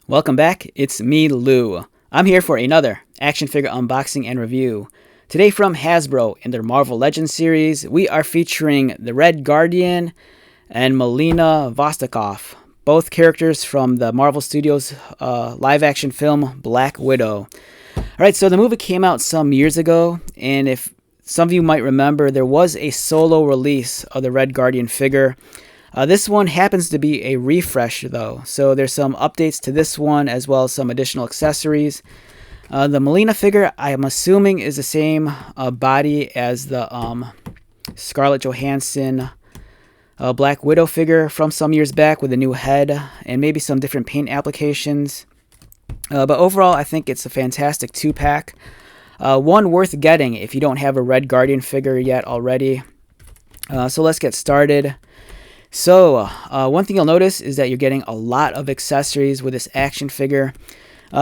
Welcome back, it's me, Lou. I'm here for another action figure unboxing and review. Today from Hasbro in their Marvel Legends series, we are featuring the Red Guardian and Melina Vostokoff, both characters from the Marvel Studios live-action film Black Widow. Alright, so the movie came out some years ago, and if some of you might remember, there was a solo release of the Red Guardian figure. This one happens to be a refresh though, so there's some updates to this one as well as some additional accessories. The Melina figure, I am assuming, is the same body as the Scarlett Johansson Black Widow figure from some years back with a new head and maybe some different paint applications. But overall, I think it's a fantastic 2-pack. One worth getting if you don't have a Red Guardian figure yet already. So let's get started. So, one thing you'll notice is that you're getting a lot of accessories with this action figure.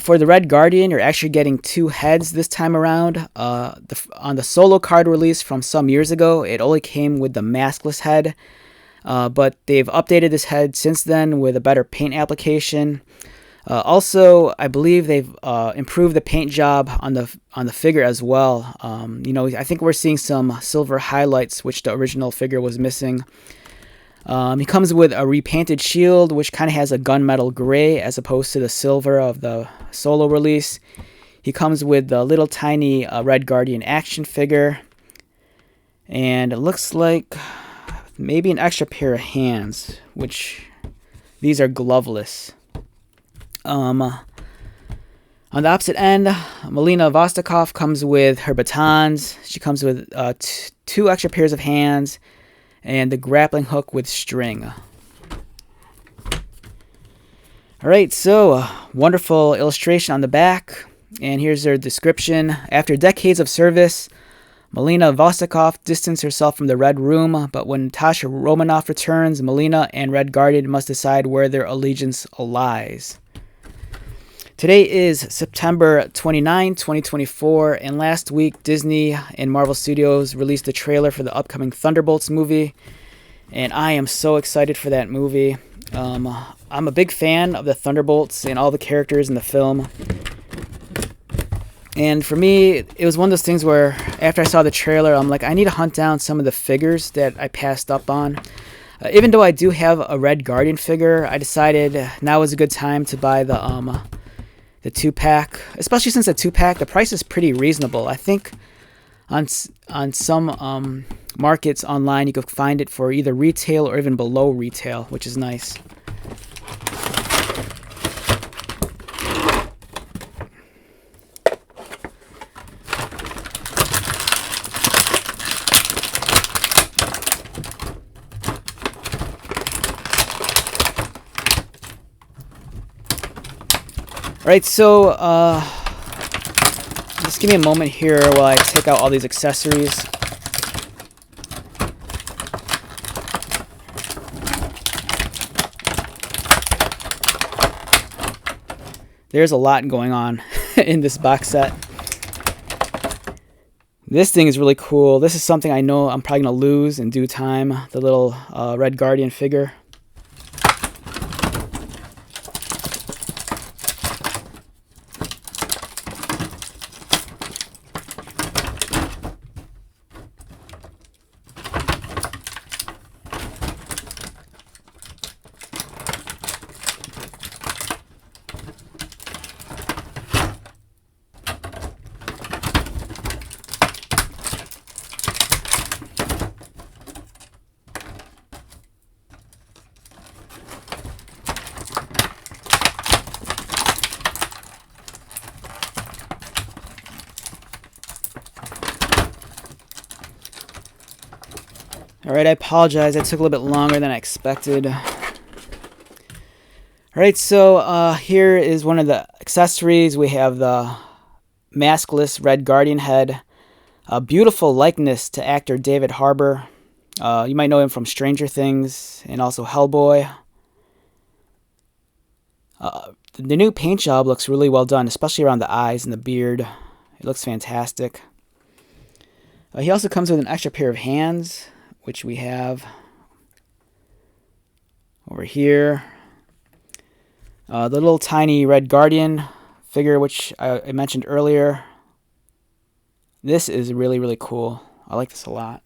For the Red Guardian, you're actually getting 2 heads this time around. On the solo card release from some years ago, it only came with the maskless head. But they've updated this head since then with a better paint application. Also, I believe they've improved the paint job on the figure as well. I think we're seeing some silver highlights, which the original figure was missing. He comes with a repainted shield, which kind of has a gunmetal gray as opposed to the silver of the solo release. He comes with the little tiny Red Guardian action figure. And it looks like maybe an extra pair of hands, which these are gloveless. On the opposite end, Melina Vostokoff comes with her batons. She comes with 2 extra pairs of hands and the grappling hook with string. Alright, so wonderful illustration on the back, and here's their description. After decades of service, Melina Vostokoff distanced herself from the Red Room, but when Tasha Romanoff returns, Melina and Red Guardian must decide where their allegiance lies. Today is September 29, 2024, and last week Disney and Marvel Studios released the trailer for the upcoming Thunderbolts movie, and I am so excited for that movie. I'm a big fan of the Thunderbolts and all the characters in the film, and for me, it was one of those things where after I saw the trailer, I'm like, I need to hunt down some of the figures that I passed up on. Even though I do have a Red Guardian figure, I decided now is a good time to buy the 2-pack, especially since the 2-pack, the price is pretty reasonable. I think on some markets online, you could find it for either retail or even below retail, which is nice. Alright, so just give me a moment here while I take out all these accessories. There's a lot going on in this box set. This thing is really cool. This is something I know I'm probably going to lose in due time, the little Red Guardian figure. Alright, I apologize. It took a little bit longer than I expected. Alright, so here is one of the accessories. We have the maskless Red Guardian head. A beautiful likeness to actor David Harbour. You might know him from Stranger Things and also Hellboy. The new paint job looks really well done, especially around the eyes and the beard. It looks fantastic. He also comes with an extra pair of hands, which we have over here. The little tiny Red Guardian figure, which I mentioned earlier. This is really, really cool. I like this a lot.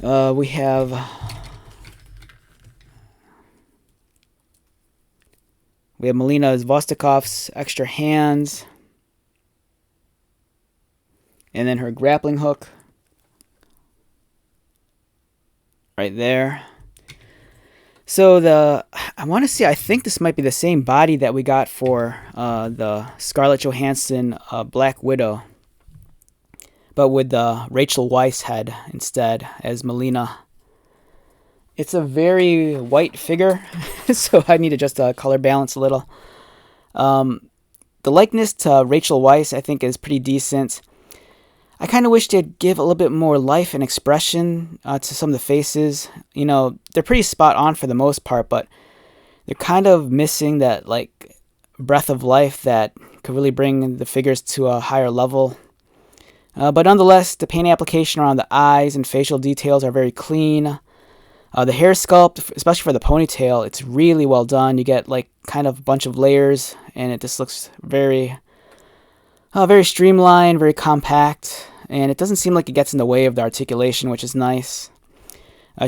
We have Melina's Vostokoff's extra hands. And then her grappling hook. Right there. So I want to see, I think this might be the same body that we got for the Scarlett Johansson Black Widow. But with the Rachel Weisz head instead as Melina. It's a very white figure, so I need to just color balance a little. The likeness to Rachel Weisz, I think, is pretty decent. I kind of wish they'd give a little bit more life and expression to some of the faces. You know, they're pretty spot on for the most part, but they're kind of missing that like breath of life that could really bring the figures to a higher level. But nonetheless, the paint application around the eyes and facial details are very clean. The hair sculpt, especially for the ponytail, it's really well done. You get like kind of a bunch of layers, and it just looks very streamlined, very compact, and it doesn't seem like it gets in the way of the articulation, which is nice.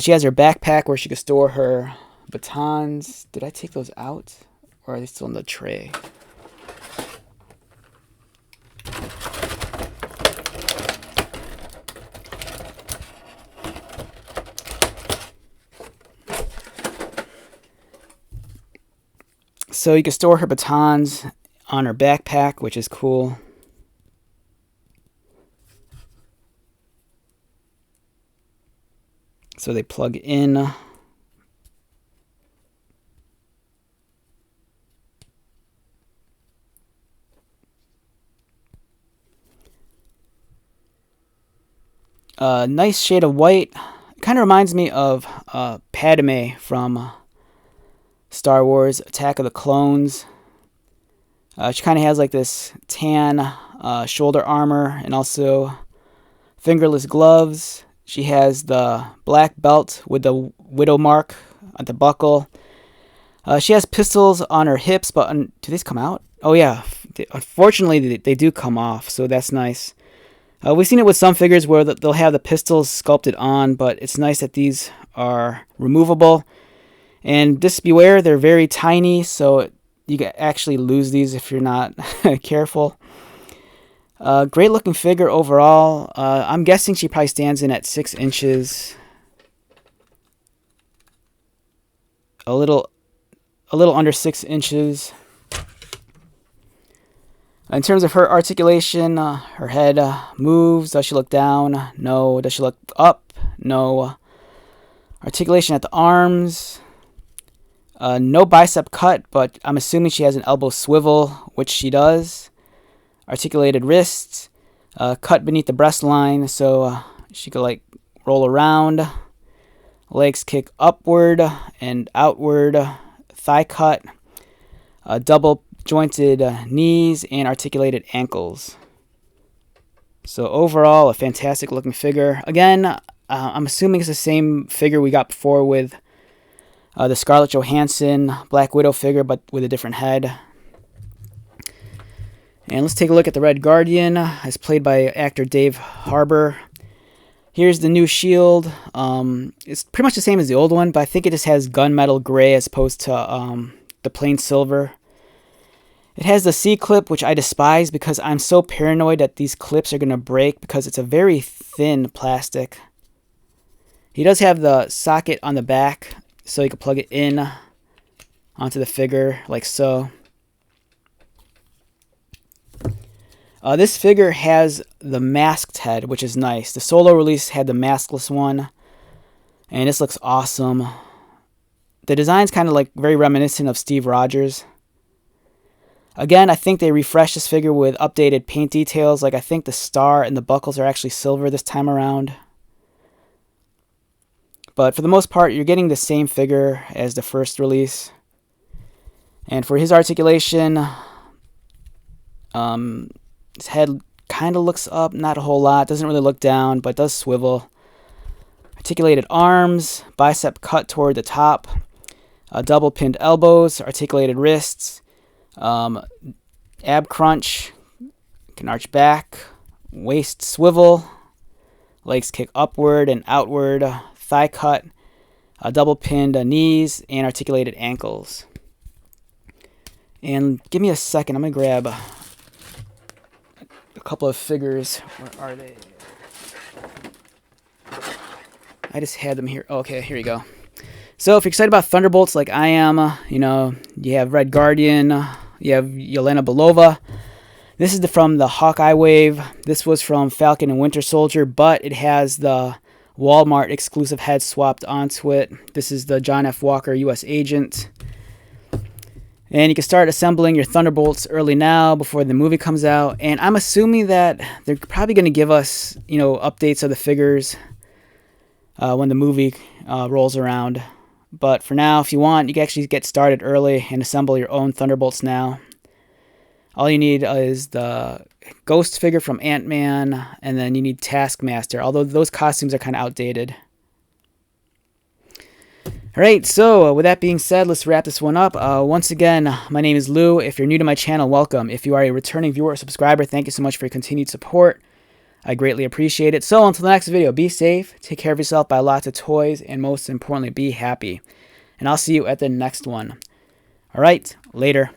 She has her backpack where she can store her batons. Did I take those out, or are they still in the tray? So you can store her batons on her backpack, which is cool. So they plug in. Nice shade of white. Kind of reminds me of Padme from Star Wars Attack of the Clones. She kind of has like this tan shoulder armor and also fingerless gloves. She has the black belt with the widow mark at the buckle. She has pistols on her hips, but do these come out? Oh yeah, unfortunately they do come off, so that's nice. We've seen it with some figures where they'll have the pistols sculpted on, but it's nice that these are removable. And just beware, they're very tiny, so you can actually lose these if you're not careful. Great looking figure overall. I'm guessing she probably stands in at 6 inches. A little under 6 inches. In terms of her articulation, her head moves. Does she look down? No. Does she look up? No. Articulation at the arms. No bicep cut, but I'm assuming she has an elbow swivel, which she does. Articulated wrists. Cut beneath the breast line, so she could like roll around. Legs kick upward and outward. Thigh cut. Double jointed knees and articulated ankles. So overall, a fantastic looking figure. Again, I'm assuming it's the same figure we got before with the Scarlett Johansson Black Widow figure, but with a different head. And let's take a look at the Red Guardian, as played by actor Dave Harbour. Here's the new shield. It's pretty much the same as the old one, but I think it just has gunmetal gray as opposed to the plain silver. It has the C-clip, which I despise because I'm so paranoid that these clips are going to break because it's a very thin plastic. He does have the socket on the back, so you can plug it in onto the figure like so. This figure has the masked head, which is nice. The solo release had the maskless one, and this looks awesome. The design's kind of like very reminiscent of Steve Rogers. Again, I think they refreshed this figure with updated paint details. Like I think the star and the buckles are actually silver this time around. But for the most part, you're getting the same figure as the first release. And for his articulation, his head kind of looks up, not a whole lot. Doesn't really look down, but does swivel. Articulated arms, bicep cut toward the top. double pinned elbows, articulated wrists, ab crunch, can arch back, waist swivel, legs kick upward and outward, thigh cut, double pinned knees, and articulated ankles. And give me a second, I'm going to grab a couple of figures. Where are they? I just had them here. Okay, here you go. So if you're excited about Thunderbolts like I am, you know, you have Red Guardian, you have Yelena Belova. This is from the Hawkeye wave. This was from Falcon and Winter Soldier, but it has the Walmart exclusive head swapped onto it. This is the John F. Walker U.S. agent. And you can start assembling your Thunderbolts early now before the movie comes out. And I'm assuming that they're probably going to give us, you know, updates of the figures when the movie rolls around. But for now, if you want, you can actually get started early and assemble your own Thunderbolts now. All you need is the Ghost figure from Ant-Man, and then you need Taskmaster, although those costumes are kind of outdated. Alright, so with that being said, let's wrap this one up. Once again, my name is Lou. If you're new to my channel, welcome. If you are a returning viewer or subscriber, thank you so much for your continued support. I greatly appreciate it. So until the next video, be safe, take care of yourself, buy lots of toys, and most importantly, be happy. And I'll see you at the next one. Alright, later.